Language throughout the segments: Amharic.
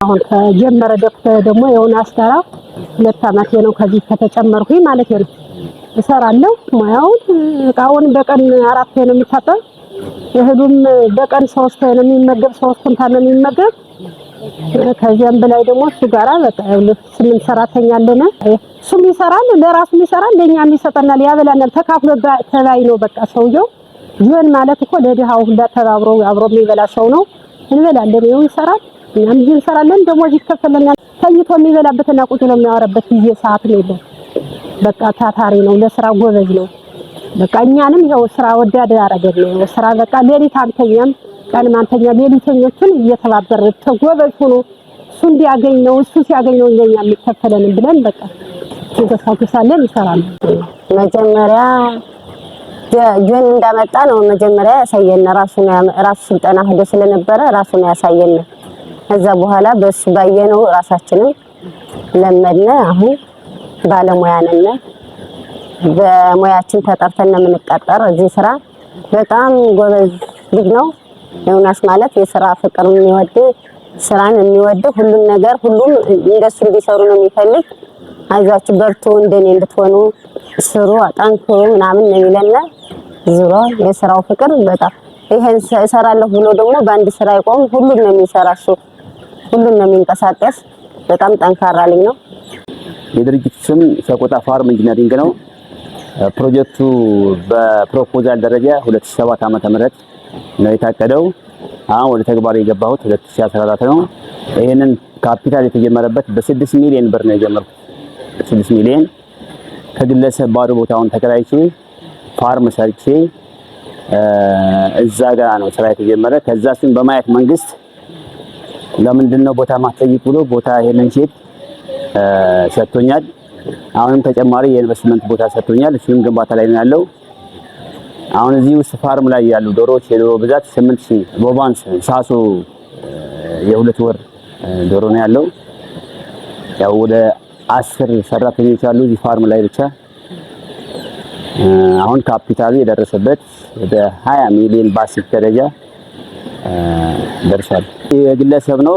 አሁን ከጀመረ ዶክተር ደግሞ የሆነ አስተራ 2 አመት ነው ከዚህ ከተጨመርኩኝ ማለት ነው። እሰራለሁ ሙያውን እቃውን በቀን 4 ነው የሚታጠብ እህሉም በቀን 3 ነው የሚመገብ 3 ኩንታል ነው የሚመገብ ከዚያም በላይ ደግሞ እሱ ጋራ በቃ 8 ሰራተኛ አለና እሱም ይሰራል ለራሱ ይሰራል ለኛም ይሰጠናል ያበላናል ተካፍሎ ተባይ ነው በቃ ሰውየው ጆን ማለት እኮ ለድሃው ሁላ ተባብሮ አብሮ የሚበላ ሰው ነው እንበላለን ይኸው ይሰራል እኛም እንሰራለን ደሞዝ ይከፈለናል ተኝቶ የሚበላበትና ቁጭ ብሎ የሚያወራበት ጊዜ ሰዓት ነው የለም በቃ ታታሪ ነው ለስራ ጎበዝ ነው በቃ እኛንም ይኸው ስራ ወዳድ ያደረገን ነው ስራ በቃ ሌሊት አንተኛም ቀን ማንተኛ ሌሊተኞችን እየተባበረ ተጎበዝ ሆኖ እሱ እንዲያገኝ ነው እሱ ሲያገኝ ነው ለኛ የሚከፈለን ብለን በቃ ተንቀሳቅሳለን ይሰራል መጀመሪያ ጆን እንዳመጣ ነው መጀመሪያ ያሳየን ራሱ ስልጠና ሄዶ ስለነበረ ራሱን ያሳየን ከዛ በኋላ በሱ ባየነው ራሳችንን ለመድነ አሁን ባለሙያ ነን በሙያችን ተጠርተን የምንቀጠር እዚህ ስራ በጣም ጎበዝ ልጅ ነው ዮናስ ማለት የሥራ ፍቅር የሚወድ ስራን የሚወድ ሁሉም ነገር ሁሉም እንደሱ እንዲሰሩ ነው የሚፈልግ አይዛችሁ በርቱ እንደኔ እንድትሆኑ ስሩ አጣንኩ ምናምን ነው ይለና ዙሮ የሥራው ፍቅር በጣም ይሄን እሰራለሁ ብሎ ደግሞ በአንድ ስራ ይቆም ሁሉም ነው የሚሰራሱ ሁሉም ነው የሚንቀሳቀስ በጣም ጠንካራ ልጅ ነው የድርጅቱ ስም ሰቆጣ ፋርም ኢንጂነሪንግ ነው ፕሮጀክቱ በፕሮፖዛል ደረጃ 2007 ዓመተ ምህረት ነው የታቀደው አሁን ወደ ተግባር የገባሁት 2014 ነው ይሄንን ካፒታል የተጀመረበት በ6 ሚሊዮን ብር ነው የጀመረው 6 ሚሊዮን ከግለሰብ ባዶ ቦታውን ተከራይቼ ፋርም ሰርቼ እዛ ጋር ነው ስራ የተጀመረ ከዛ ሲን በማየት መንግስት ለምንድነው ቦታ ማስጠይቅ ብሎ ቦታ ይሄንን ሼት ሰጥቶኛል አሁንም ተጨማሪ የኢንቨስትመንት ቦታ ሰጥቶኛል እሱም ግንባታ ላይ ነው ያለው አሁን እዚህ ውስጥ ፋርም ላይ ያሉ ዶሮዎች የዶሮ ብዛት 8000 ቦባንስ ሳሶ የ2 ወር ዶሮ ነው ያለው ያው ወደ 10 ሰራተኞች አሉ እዚህ ፋርም ላይ ብቻ አሁን ካፒታሉ የደረሰበት ወደ 20 ሚሊዮን ባሲክ ደረጃ ደርሷል የግለሰብ ነው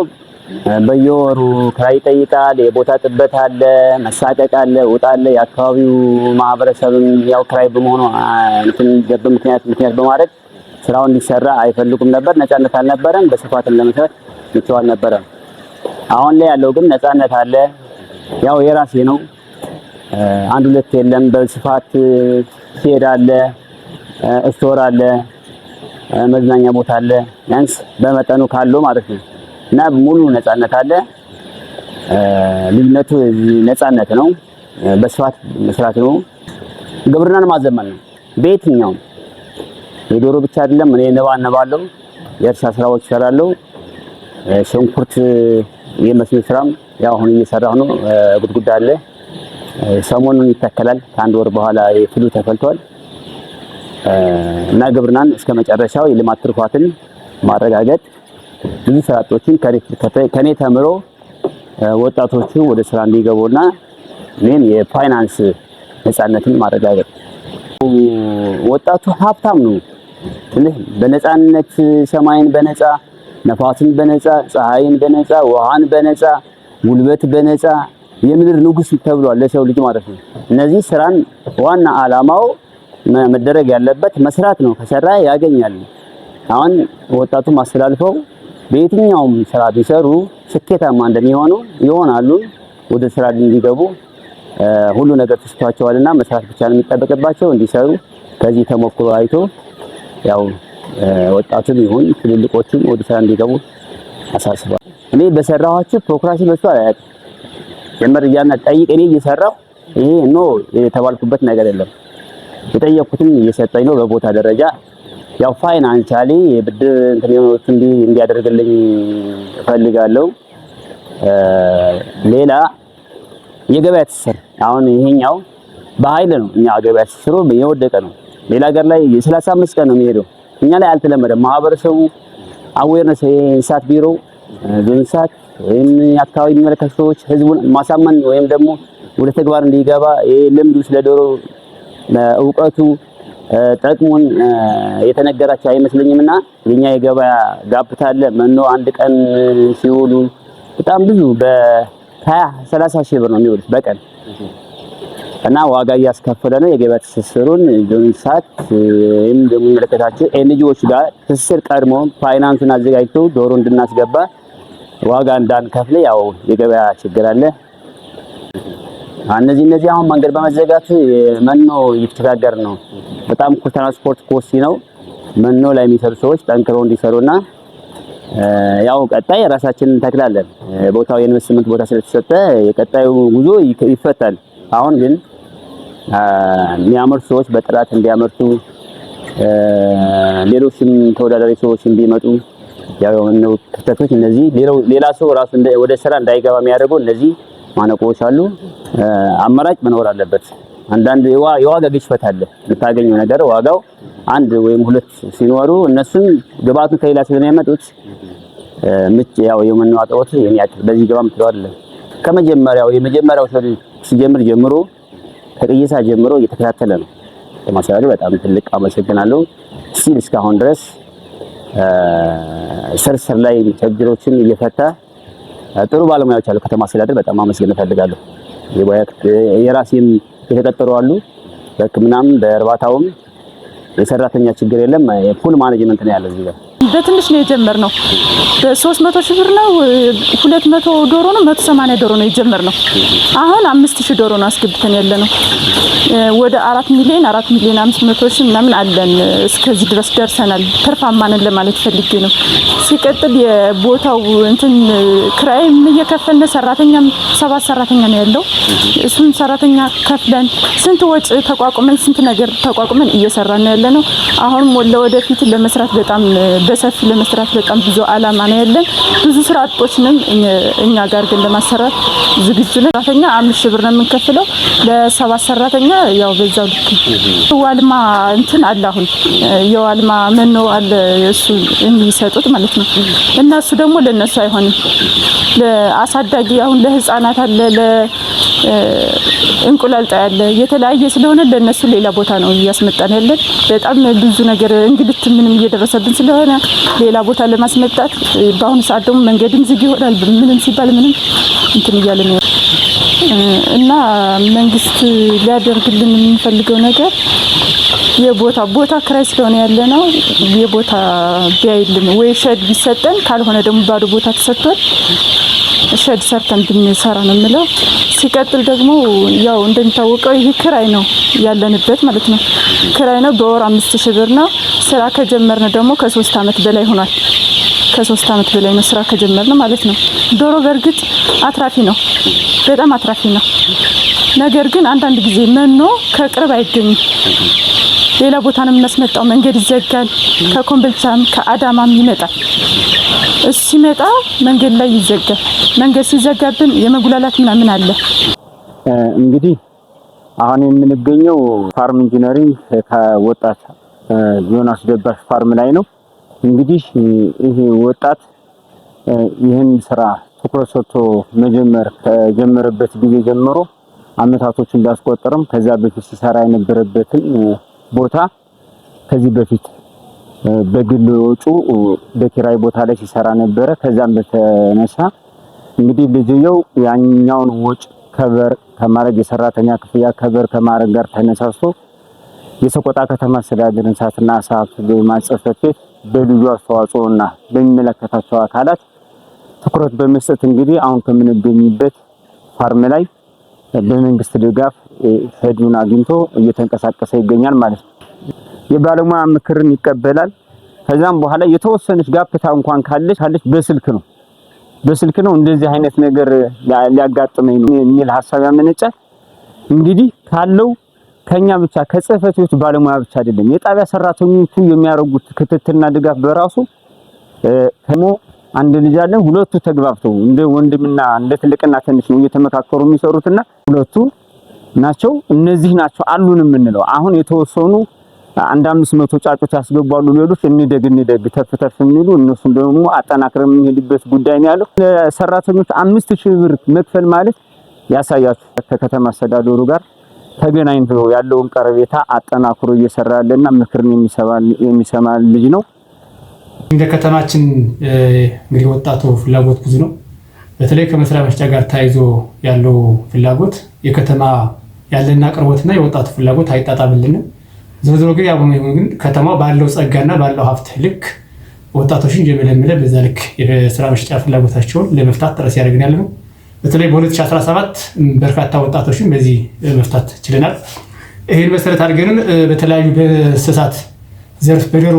በየወሩ ክራይ ይጠይቃል የቦታ ጥበት አለ መሳቀቅ አለ ወጣ አለ የአካባቢው ማህበረሰብም ያው ክራይ በመሆኑ እንትን ደብ ምክንያት በማድረግ ስራውን እንዲሰራ አይፈልጉም ነበር ነፃነት አልነበረም በስፋት ለመስራት ምቹ አልነበረም አሁን ላይ ያለው ግን ነፃነት አለ ያው የራሴ ነው አንድ ሁለት የለም በስፋት ሼድ አለ ስቶር አለ መዝናኛ ቦታ አለ ያንስ በመጠኑ ካለው ማለት ነው እና ሙሉ ነፃነት አለ ልጅነቱ ነፃነት ነው በስፋት መስራት ነው ግብርናን ማዘመን ነው በየትኛው የዶሮ ብቻ አይደለም እኔ ነባለው የእርሻ ስራዎች እሰራለሁ ሽንኩርት የመስኖ ስራም ያው አሁን እየሰራሁ ነው ጉድጉዳ አለ ሰሞኑን ይተከላል ከአንድ ወር በኋላ የፍሉ ተፈልቷል እና ግብርናን እስከመጨረሻው የልማት ትሩፋትን ማረጋገጥ ብዙ ሰራቶችን ከኔ ተምሮ ወጣቶቹ ወደ ስራ እንዲገቡና እኔን የፋይናንስ ነፃነትን ማረጋገጥ ወጣቱ ሀብታም ነው በነፃነት ሰማይን በነፃ ነፋስን በነፃ ፀሐይን በነፃ ውሃን በነፃ ጉልበት በነፃ የምድር ንጉስ ተብሏል ለሰው ልጅ ማለት ነው እነዚህ ስራን ዋና አላማው መደረግ ያለበት መስራት ነው ከሰራ ያገኛል አሁን ወጣቱ ማስተላልፈው በየትኛውም ስራ ቢሰሩ ስኬታማ እንደሚሆኑ ይሆናሉ ወደ ስራ እንዲገቡ ሁሉ ነገር ተስፋቸዋልና መስራት ብቻ ነው የሚጠበቅባቸው እንዲሰሩ ከዚህ ተሞክሮ አይቶ ያው ወጣቱም ይሁን ትልልቆቹም ወደ ስራ እንዲገቡ አሳስባለሁ እኔ በሰራኋቸው ፕሮክራሲ በሱ አያት ጀመር ያና ጠይቅ እኔ እየሰራሁ ይሄ ነው የተባልኩበት ነገር የለም የጠየቁትም እየሰጠኝ ነው በቦታ ደረጃ ያው ፋይናንሻሊ የብድር እንትኖች እንዲያደርግልኝ እፈልጋለሁ ሌላ የገበያ ትስስር አሁን ይሄኛው በኃይል ነው እኛ ገበያ ትስስሩ የወደቀ ነው ሌላ ሀገር ላይ የ35 ቀን ነው የሚሄደው እኛ ላይ አልተለመደም ማህበረሰቡ አዌርነስ የእንስሳት ቢሮ እንስሳት ወይም አካባቢ የሚመለከቱ ሰዎች ህዝቡን ማሳመን ወይም ደግሞ ወደ ተግባር እንዲገባ ልምዱ ስለዶሮ እውቀቱ ጥቅሙን የተነገራቸው አይመስለኝምና የኛ የገበያ ጋፕታ አለ። መኖ አንድ ቀን ሲውሉ በጣም ብዙ በ20-30 ሺህ ብር ነው የሚውሉት በቀን እና ዋጋ እያስከፈለ ነው። የገበያ ትስስሩን ጆንሳት የሚመለከታቸው ኤንጂኦዎች ጋር ትስስር ቀድሞ ፋይናንሱን አዘጋጅቶ ዶሮ እንድናስገባ ዋጋ እንዳንከፍል ያው የገበያ ችግር አለ። እነዚህ አሁን መንገድ በመዘጋቱ መኖ እየተቸጋገር ነው። በጣም ትራንስፖርት ኮስቲ ነው። መኖ ላይ የሚሰሩ ሰዎች ጠንክረው እንዲሰሩና ያው ቀጣይ ራሳችንን እንተክላለን። ቦታው የኢንቨስትመንት ቦታ ስለተሰጠ የቀጣዩ ጉዞ ይፈታል። አሁን ግን የሚያመርቱ ሰዎች በጥራት እንዲያመርቱ ሌሎችም ተወዳዳሪ ሰዎች እንዲመጡ ያው ነው ክፍተቶች። እነዚህ ሌላ ሰው ራሱ ወደ ስራ እንዳይገባ የሚያደርጉ እነዚህ ማነቆዎች አሉ። አማራጭ መኖር አለበት። አንዳንድ የዋጋ ግሽበት አለ። የምታገኘው ነገር ዋጋው አንድ ወይም ሁለት ሲኖሩ እነሱም ግብአቱን ከሌላ ስለሚያመጡት ያው የመኖ አቅርቦት የሚያክል በዚህ ገባ ምትለው አይደለም። የመጀመሪያው ሲጀምር ጀምሮ ከቅየሳ ጀምሮ እየተከታተለ ነው። ተማሳሪ በጣም ትልቅ አመሰግናለሁ። ሲል እስካሁን ድረስ ስር ላይ ችግሮችን እየፈታ ጥሩ ባለሙያዎች አሉ። ከተማ አስተዳደር በጣም አመስገን እፈልጋለሁ። የራሴም የተቀጠሩ አሉ። በሕክምናም በእርባታውም የሰራተኛ ችግር የለም። ፉል ማኔጅመንት ነው ያለው እዚህ ጋር። በትንሽ ነው የጀመርነው። በ300 ሺህ ብር ነው 200 ዶሮ ነው 180 ዶሮ ነው የጀመርነው። አሁን 5000 ዶሮ ነው አስገብተን ያለነው። ወደ 4 ሚሊዮን 500 ሺህ ምናምን አለን። እስከዚህ ድረስ ደርሰናል። ትርፋማ ነን ለማለት ፈልጌ ነው። ሲቀጥል የቦታው ክራይም እየከፈልን ሰራተኛም 7 ሰራተኛ ነው ያለው። እሱን ሰራተኛ ከፍለን ስንት ወጪ ተቋቁመን ስንት ነገር ተቋቁመን እየሰራን ነው ያለነው። አሁን ለወደፊት ለመስራት በጣም በሰፊ ለመስራት በጣም ብዙ አላማ ነው ያለን። ብዙ ስራ አጦችንም እኛ ጋር ግን ለማሰራት ዝግጁ ነን። ሰራተኛ 5000 ብር ነው የምንከፍለው ለ7 ሰራተኛ። ያው በዛው ልክ ዋልማ አለ። አሁን የዋልማ መኖ አለ እሱ የሚሰጡት ማለት ነው። እና እሱ ደግሞ ለነሱ አይሆንም። ለአሳዳጊ አሁን ለህፃናት አለ፣ ለእንቁላል ጣይ አለ፣ የተለያየ ስለሆነ ለነሱ ሌላ ቦታ ነው እያስመጣን ያለን። በጣም ብዙ ነገር እንግልት ምንም እየደረሰብን ስለሆነ ሌላ ቦታ ለማስመጣት በአሁኑ ሰዓት ደግሞ መንገድም ዝግ ይሆናል። ምንም ሲባል ምንም እያለ ነው እና መንግስት ሊያደርግልን የምንፈልገው ነገር ቦታ ክራይ ስለሆነ ያለ ነው። የቦታ ቢያይልን ወይ ሸድ ቢሰጠን፣ ካልሆነ ደግሞ ባዶ ቦታ ተሰጥቷል ሸድ ሰርተን ብንሰራ ነው የምለው። ሲቀጥል ደግሞ ያው እንደሚታወቀው ይሄ ክራይ ነው ያለንበት ማለት ነው። ክራይ ነው። በወር 5000 ብር ነው። ስራ ከጀመርን ደግሞ ከ3 አመት በላይ ሆኗል። ከ3 አመት በላይ ነው ስራ ከጀመርን ማለት ነው። ዶሮ በእርግጥ አትራፊ ነው፣ በጣም አትራፊ ነው። ነገር ግን አንዳንድ ጊዜ መኖ ከቅርብ አይገኝም። ሌላ ቦታ ነው የምናስመጣው። መንገድ ይዘጋል። ከኮምቦልቻም ከአዳማም ይመጣል። እሱ ሲመጣ መንገድ ላይ ይዘጋል። መንገድ ሲዘጋብን የመጉላላት ምናምን አለ። እንግዲህ አሁን የምንገኘው ፋርም ኢንጂነሪንግ ከወጣት ዮናስ ደባሽ ፋርም ላይ ነው። እንግዲህ ይሄ ወጣት ይህን ስራ ትኩረት ሰጥቶ መጀመር ከጀመረበት ጊዜ ጀምሮ አመታቶችን ቢያስቆጥርም ከዛ በፊት ሲሰራ የነበረበትን ቦታ ከዚህ በፊት በግል ወጪ በኪራይ ቦታ ላይ ሲሰራ ነበረ። ከዛም በተነሳ እንግዲህ ልጅየው ያኛውን ወጪ ከበር ከማረግ የሰራተኛ ክፍያ ከበር ከማረግ ጋር ተነሳስቶ የሰቆጣ ከተማ አስተዳደር እንስሳትና ዓሳ ሀብት ልማት ጽሕፈት ቤት በልዩ አስተዋጽኦና በሚመለከታቸው አካላት ትኩረት በመስጠት እንግዲህ አሁን ከምንገኝበት ፋርም ላይ በመንግስት ድጋፍ ሄዱን አግኝቶ እየተንቀሳቀሰ ይገኛል ማለት ነው። የባለሙያ ምክርን ይቀበላል። ከዛም በኋላ የተወሰነች ጋፕታ እንኳን ካለች በስልክ ነው እንደዚህ አይነት ነገር ሊያጋጥመኝ ነው የሚል ሐሳብ ያመነጫል። እንግዲህ ካለው ከኛ ብቻ ከጽሕፈት ቤቱ ባለሙያ ብቻ አይደለም የጣቢያ ሰራተኞቹ የሚያደርጉት ክትትልና ድጋፍ በራሱ ከሞ አንድ ልጅ አለን። ሁለቱ ተግባብተው እንደ ወንድምና እንደ ትልቅና ትንሽ ነው እየተመካከሩ የሚሰሩትና ሁለቱ ናቸው። እነዚህ ናቸው አሉን የምንለው። አሁን የተወሰኑ 500 ጫጩት ያስገባሉ። ሌሎች እንደግ ተፍተፍ የሚሉ እነሱ ደግሞ አጠናክረን የምንሄድበት ጉዳይ ነው ያለው። ለሰራተኞች 5000 ብር መክፈል ማለት ያሳያችሁ ከከተማ አስተዳደሩ ጋር ተገናኝቶ ያለውን ቀረቤታ አጠናክሮ እየሰራ ያለና ምክርን የሚሰማ ልጅ ነው። እንደ ከተማችን እንግዲህ ወጣቱ ፍላጎት ብዙ ነው። በተለይ ከመስሪያ መስጫ ጋር ታይዞ ያለው ፍላጎት የከተማ ያለና አቅርቦትና የወጣቱ ፍላጎት አይጣጣምልንም። ዝሮ ግን ያው ግን ከተማው ባለው ጸጋና ባለው ሀብት ልክ ወጣቶችን እየመለመለ በዛ ልክ የስራ መስጫ ፍላጎታቸውን ለመፍታት ጥረት ያደርግን ያለ ነው። በተለይ በ2017 በርካታ ወጣቶችን በዚህ መፍታት ችለናል። ይሄን መሰረት አድርገንም በተለያዩ በእንስሳት ዘርፍ በዶሮ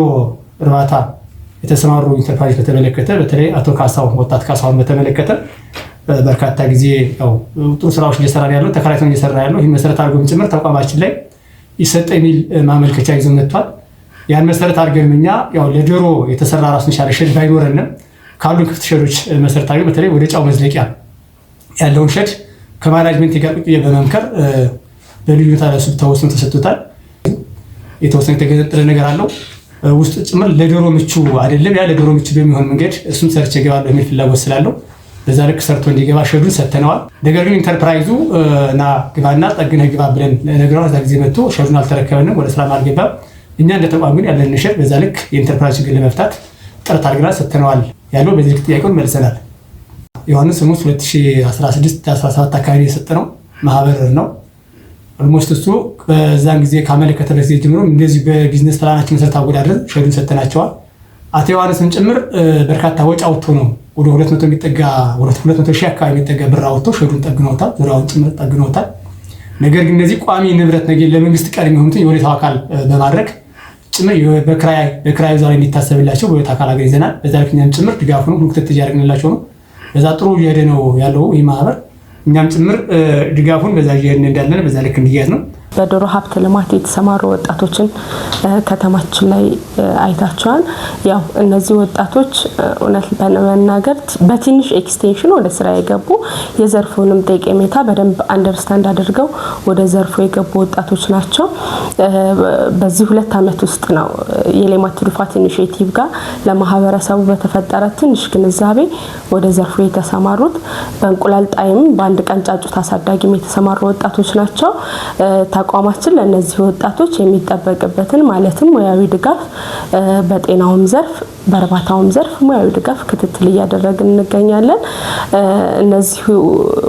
እርባታ የተሰማሩ ኢንተርፕራይዝ በተመለከተ በተለይ አቶ ካሳው ወጣት ካሳውን በተመለከተ በርካታ ጊዜ ያው ጥሩ ስራዎች እየሰራ ያለው ተከራይተው እየሰራ ያለው ይሄን መሰረት አድርገን ጭምር ተቋማችን ላይ ይሰጥ የሚል ማመልከቻ ይዞ መጥቷል። ያን መሰረት አድርገን እኛ ያው ለዶሮ የተሰራ ራሱን የቻለ ሸድ ባይኖረንም ካሉ ክፍት ሸዶች መሰረት አድርገን በተለይ ወደ ጫው መዝለቂያ ያለውን ሸድ ከማናጅመንት ጋር ቁጭ በመምከር በልዩ ታላሱ ተወስኖ ተሰጥቶታል። የተወሰነ የተገነጠለ ነገር አለው ውስጥ ጭምር ለዶሮ ምቹ አይደለም። ያ ለዶሮ ምቹ በሚሆን መንገድ እሱም ሰርቼ እገባለሁ የሚል ፍላጎት ስላለው በዛ ልክ ሰርቶ እንዲገባ ሸዱን ሰጥተነዋል። ነገር ግን ኢንተርፕራይዙ እና ግባና ጠግነህ ግባ ብለን ነግረናል። እዛ ጊዜ መጥቶ ሸዱን አልተረከበንም፣ ወደ ስራ አልገባም። እኛ እንደ ተቋም ግን ያለን ሸድ በዛ ልክ የኢንተርፕራይዝ ችግር ለመፍታት ጥረት አድርገናል፣ ሰጥተነዋል ያለው በዚህ ልክ ጥያቄውን መልሰናል። ዮሐንስ ስሙስ 2016-17 አካባቢ የሰጠነው ማህበር ነው። ኦልሞስት እሱ በዛን ጊዜ ካመለከተበት ጊዜ ጀምሮ እንደዚህ በቢዝነስ ፕላናችን መሰረት አወዳድረን ሸዱን ሰጥተናቸዋል። አቶ ዮሐንስን ጭምር በርካታ ወጪ አውጥቶ ነው ወደ 200 የሚጠጋ 200 ሺህ አካባቢ የሚጠጋ ብር አውጥቶ ሸዱን ጠግነውታል፣ ዙሪያውን ጭምር ጠግነውታል። ነገር ግን እነዚህ ቋሚ ንብረት ነገር ለመንግስት ቀሪ የሚሆኑትን የወዴታው አካል በማድረግ ጭምር በክራይ ዛሬ እንዲታሰብላቸው በወዴታ አካል አገኝዘናል። በዛ ልክ እኛም ጭምር ድጋፍ ነው ክትትል እያደረግንላቸው ነው። በዛ ጥሩ እየሄደ ነው ያለው ይህ ማህበር። እኛም ጭምር ድጋፉን በዛ እየሄድን እንዳለን በዛ ልክ እንዲያዝ ነው። በዶሮ ሀብት ልማት የተሰማሩ ወጣቶችን ከተማችን ላይ አይታቸዋል። ያው እነዚህ ወጣቶች እውነት በመናገር በትንሽ ኤክስቴንሽን ወደ ስራ የገቡ የዘርፉንም ጠቀሜታ በደንብ አንደርስታንድ አድርገው ወደ ዘርፉ የገቡ ወጣቶች ናቸው። በዚህ 2 ዓመት ውስጥ ነው የሌማት ትሩፋት ኢኒሼቲቭ ጋር ለማህበረሰቡ በተፈጠረ ትንሽ ግንዛቤ ወደ ዘርፉ የተሰማሩት። በእንቁላል ጣይም በአንድ ቀን ጫጩት አሳዳጊም የተሰማሩ ወጣቶች ናቸው። ተቋማችን ለነዚህ ወጣቶች የሚጠበቅበትን ማለትም ሙያዊ ድጋፍ በጤናውም ዘርፍ በእርባታውም ዘርፍ ሙያዊ ድጋፍ ክትትል እያደረግን እንገኛለን። እነዚህ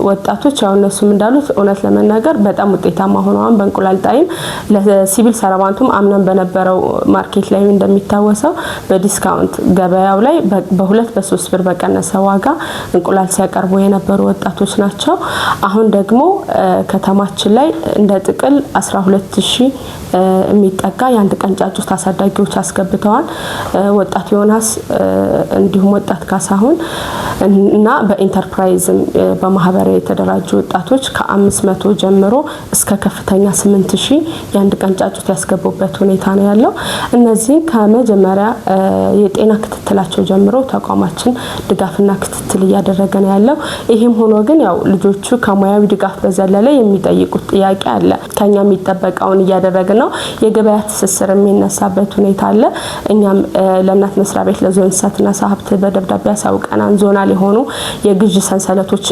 ወጣቶች ያው እነሱም እንዳሉት እውነት ለመናገር በጣም ውጤታማ ሆነዋል። በእንቁላል ጣይም ለሲቪል ሰራባንቱም አምነን በነበረው ማርኬት ላይ እንደሚታወሰው በዲስካውንት ገበያው ላይ በ2-3 ብር በቀነሰ ዋጋ እንቁላል ሲያቀርቡ የነበሩ ወጣቶች ናቸው። አሁን ደግሞ ከተማችን ላይ እንደ ጥቅል 12000 የሚጠጋ የአንድ ቀን ጫጩት አሳዳጊዎች አስገብተዋል። ወጣት ዮናስ እንዲሁም ወጣት ካሳሁን እና በኢንተርፕራይዝም በማህበር የተደራጁ ወጣቶች ከ500 ጀምሮ እስከ ከፍተኛ 8000 የአንድ ቀን ጫጩት ያስገቡበት ሁኔታ ነው ያለው። እነዚህ ከመጀመሪያ የጤና ክትትላቸው ጀምሮ ተቋማችን ድጋፍና ክትትል እያደረገ ነው ያለው። ይሄም ሆኖ ግን ያው ልጆቹ ከሙያዊ ድጋፍ በዘለለ የሚጠይቁት ጥያቄ አለ። ከኛ የሚጠበቀውን እያደረግን ነው። የገበያ ትስስር የሚነሳበት ሁኔታ አለ። እኛም ለእናት መስሪያ ቤት ለዞን እንስሳትና ዓሳ ሀብት በደብዳቤ ያሳውቀናል ዞናል የሆኑ የግዥ ሰንሰለቶች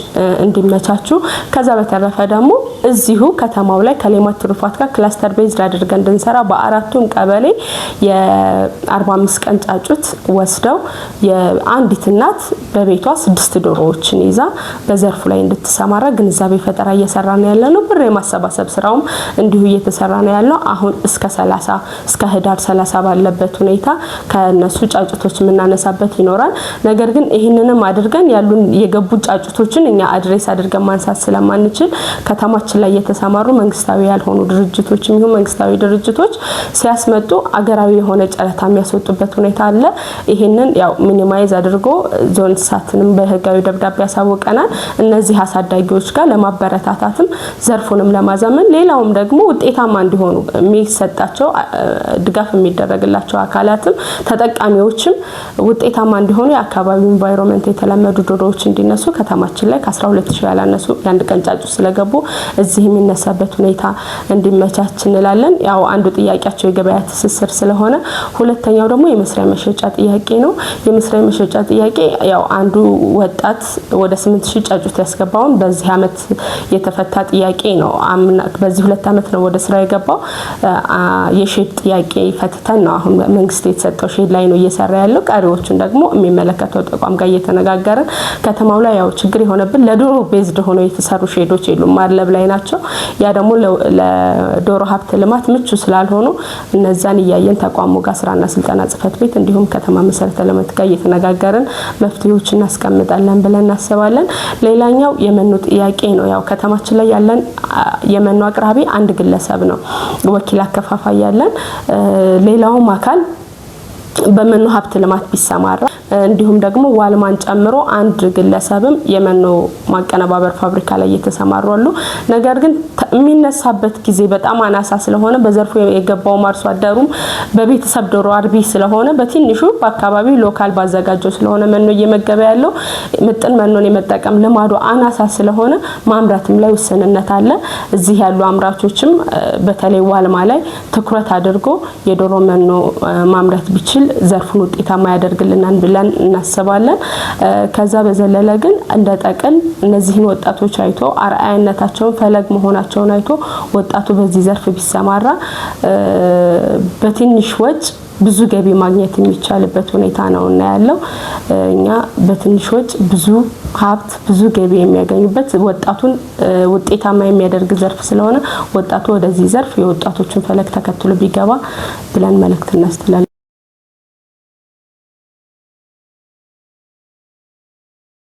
እንዲመቻቹ። ከዛ በተረፈ ደግሞ እዚሁ ከተማው ላይ ከሌማት ትሩፋት ጋር ክላስተር ቤዝድ አድርገን እንድንሰራ በአራቱም ቀበሌ የ45 ቀን ጫጩት ወስደው የአንዲት እናት በቤቷ 6 ዶሮዎችን ይዛ በዘርፉ ላይ እንድትሰማራ ግንዛቤ ፈጠራ እየሰራ ነው ያለነው። ብር የማሰባሰብ ስራውም እንዲሁ እየተሰራ ነው ያለው። አሁን እስከ 30 እስከ ህዳር 30 ባለበት ሁኔታ ከነሱ ጫጩቶች የምናነሳበት ይኖራል። ነገር ግን ይህንንም አድርገን ያሉን የገቡ ጫጩቶችን እኛ አድሬስ አድርገን ማንሳት ስለማንችል ከተማችን ላይ የተሰማሩ መንግስታዊ ያልሆኑ ድርጅቶች የሚሆኑ መንግስታዊ ድርጅቶች ሲያስመጡ አገራዊ የሆነ ጨረታ የሚያስወጡበት ሁኔታ አለ። ይሄንን ያው ሚኒማይዝ አድርጎ ዞን እንስሳትንም በህጋዊ ደብዳቤ ያሳውቀናል። እነዚህ አሳዳጊዎች ጋር ለማበረታታትም ዘርፉንም ለማዘመን ሌላውም ደግሞ ውጤታማ እንዲሆኑ የሚሰጣቸው ድጋፍ የሚደረግላቸው አካላትም ተጠቃሚዎች ዶሮዎችም ውጤታማ እንዲሆኑ የአካባቢው ኢንቫይሮንመንት የተለመዱ ዶሮዎች እንዲነሱ ከተማችን ላይ ከ12000 ያላነሱ የአንድ ቀን ጫጩት ስለገቡ እዚህ የሚነሳበት ሁኔታ እንዲመቻች እንላለን። ያው አንዱ ጥያቄያቸው የገበያ ትስስር ስለሆነ፣ ሁለተኛው ደግሞ የመስሪያ መሸጫ ጥያቄ ነው። የመስሪያ መሸጫ ጥያቄ ያው አንዱ ወጣት ወደ 8000 ጫጩት ያስገባውን በዚህ አመት የተፈታ ጥያቄ ነው። በዚህ 2 አመት ነው ወደ ስራ የገባው። የሼድ ጥያቄ ፈትተን ነው አሁን መንግስት የተሰጠው ሼድ ላይ ነው እየሰራ ያለው። ቀሪዎቹን ደግሞ የሚመለከተው ተቋም ጋር እየተነጋገርን ከተማው ላይ ያው ችግር የሆነብን ለዶሮ ቤዝድ ሆኖ የተሰሩ ሼዶች የሉም፣ ማድለብ ላይ ናቸው። ያ ደግሞ ለዶሮ ሀብት ልማት ምቹ ስላልሆኑ እነዛን እያየን ተቋሙ ጋር ስራና ስልጠና ጽህፈት ቤት እንዲሁም ከተማ መሰረተ ልማት ጋር እየተነጋገርን መፍትሄዎችን እናስቀምጣለን ብለን እናስባለን። ሌላኛው የመኖ ጥያቄ ነው። ያው ከተማችን ላይ ያለን የመኖ አቅራቢ አንድ ግለሰብ ነው፣ ወኪል አከፋፋይ ያለን። ሌላውም አካል በመኖ ሀብት ልማት ቢሰማራ እንዲሁም ደግሞ ዋልማን ጨምሮ አንድ ግለሰብም የመኖ ማቀነባበር ፋብሪካ ላይ እየተሰማሩ አሉ። ነገር ግን የሚነሳበት ጊዜ በጣም አናሳ ስለሆነ በዘርፉ የገባው አርሶ አደሩም በቤተሰብ ዶሮ አርቢ ስለሆነ በትንሹ በአካባቢው ሎካል ባዘጋጀው ስለሆነ መኖ እየመገበ ያለው ምጥን መኖን የመጠቀም ልማዱ አናሳ ስለሆነ ማምረትም ላይ ውስንነት አለ። እዚህ ያሉ አምራቾችም በተለይ ዋልማ ላይ ትኩረት አድርጎ የዶሮ መኖ ማምረት ቢችል ዘርፉን ውጤታማ ያደርግልናል ብለን እናስባለን። ከዛ በዘለለ ግን እንደ ጠቅል እነዚህን ወጣቶች አይቶ አርአያነታቸውን ፈለግ መሆናቸውን አይቶ ወጣቱ በዚህ ዘርፍ ቢሰማራ በትንሽ ወጭ ብዙ ገቢ ማግኘት የሚቻልበት ሁኔታ ነው እና ያለው እኛ በትንሽ ወጭ ብዙ ሀብት ብዙ ገቢ የሚያገኙበት ወጣቱን ውጤታማ የሚያደርግ ዘርፍ ስለሆነ ወጣቱ ወደዚህ ዘርፍ የወጣቶችን ፈለግ ተከትሎ ቢገባ ብለን መልእክት እናስተላልፋለን።